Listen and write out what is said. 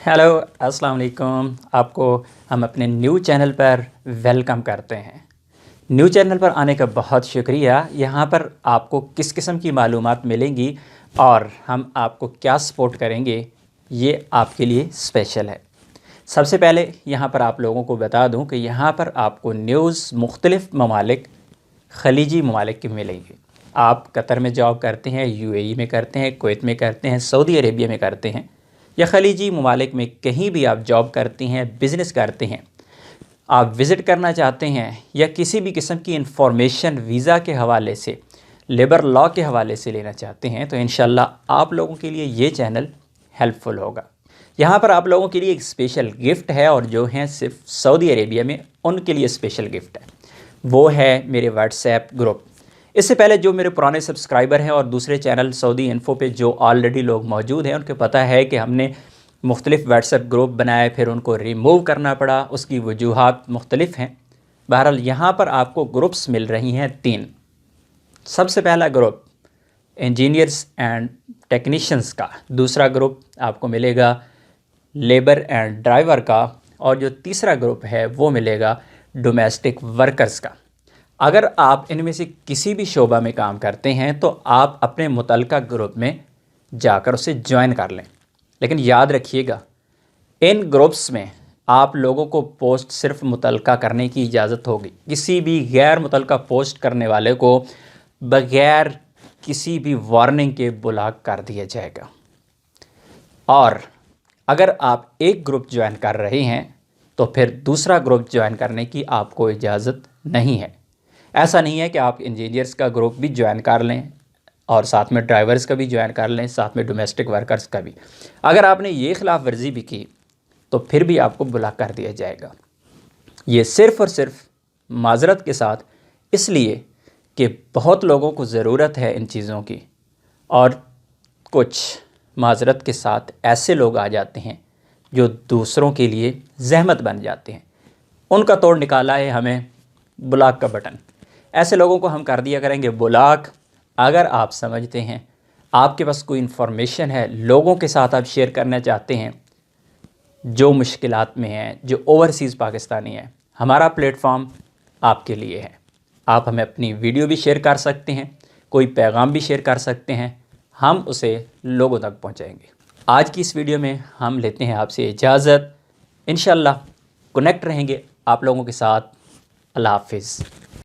Hello अस्सलाम वालेकुम। आपको हम अपने न्यू चैनल पर वेलकम करते हैं। न्यू चैनल पर आने का बहुत शुक्रिया। यहाँ पर आपको किस किस्म की मालूमात मिलेंगी और हम आपको क्या सपोर्ट करेंगे, ये आपके लिए स्पेशल है। सबसे पहले यहाँ पर आप लोगों को बता दूँ कि यहाँ पर आपको न्यूज़ मुख्तलिफ़ ममालिक, खलीजी ममालिक की मिलेंगी। आप कतर में जॉब करते हैं, यूएई में करते हैं, कुवैत में करते हैं, सऊदी अरेबिया में करते हैं या खलीजी ममालिक में कहीं भी आप जॉब करती हैं, बिज़नेस करते हैं, आप विज़िट करना चाहते हैं या किसी भी किस्म की इंफॉर्मेशन वीज़ा के हवाले से, लेबर लॉ के हवाले से लेना चाहते हैं, तो इंशाल्लाह आप लोगों के लिए ये चैनल हेल्पफुल होगा। यहाँ पर आप लोगों के लिए एक स्पेशल गिफ्ट है और जो हैं सिर्फ सऊदी अरेबिया में उनके लिए स्पेशल गिफ्ट है, वो है मेरे व्हाट्सएप ग्रुप। इससे पहले जो मेरे पुराने सब्सक्राइबर हैं और दूसरे चैनल सऊदी इन्फो पे जो ऑलरेडी लोग मौजूद हैं, उनको पता है कि हमने मुख्तलिफ़ व्हाट्सएप ग्रुप बनाए, फिर उनको रिमूव करना पड़ा, उसकी वजूहात मुख्तलिफ़ हैं। बहरहाल यहाँ पर आपको ग्रुप्स मिल रही हैं 3। सबसे पहला ग्रुप इंजीनियर्स एंड टेक्नीशियंस का, दूसरा ग्रुप आपको मिलेगा लेबर एंड ड्राइवर का, और जो तीसरा ग्रुप है वो मिलेगा डोमेस्टिक वर्कर्स का। अगर आप इनमें से किसी भी शोबा में काम करते हैं तो आप अपने मुतल्लिका ग्रुप में जाकर उसे ज्वाइन कर लें। लेकिन याद रखिएगा, इन ग्रुप्स में आप लोगों को पोस्ट सिर्फ मुतल्लिका करने की इजाज़त होगी। किसी भी गैर मुतल्लिका पोस्ट करने वाले को बग़ैर किसी भी वार्निंग के ब्लॉक कर दिया जाएगा। और अगर आप एक ग्रुप ज्वाइन कर रहे हैं तो फिर दूसरा ग्रुप ज्वाइन करने की आपको इजाज़त नहीं है। ऐसा नहीं है कि आप इंजीनियर्स का ग्रुप भी ज्वाइन कर लें और साथ में ड्राइवर्स का भी ज्वाइन कर लें, साथ में डोमेस्टिक वर्कर्स का भी। अगर आपने ये ख़िलाफ़ वर्जी भी की तो फिर भी आपको ब्लॉक कर दिया जाएगा। ये सिर्फ़ और सिर्फ माज़रत के साथ, इसलिए कि बहुत लोगों को ज़रूरत है इन चीज़ों की, और कुछ माज़रत के साथ ऐसे लोग आ जाते हैं जो दूसरों के लिए ज़हमत बन जाते हैं। उनका तोड़ निकाला है हमें ब्लॉक का बटन। ऐसे लोगों को हम कर दिया करेंगे ब्लॉक। अगर आप समझते हैं आपके पास कोई इन्फॉर्मेशन है, लोगों के साथ आप शेयर करना चाहते हैं जो मुश्किलात में हैं, जो ओवरसीज़ पाकिस्तानी हैं, हमारा प्लेटफॉर्म आपके लिए है। आप हमें अपनी वीडियो भी शेयर कर सकते हैं, कोई पैगाम भी शेयर कर सकते हैं, हम उसे लोगों तक पहुंचाएंगे। आज की इस वीडियो में हम लेते हैं आपसे इजाज़त। इंशाल्लाह कनेक्ट रहेंगे आप लोगों के साथ। अल्लाह हाफ़िज़।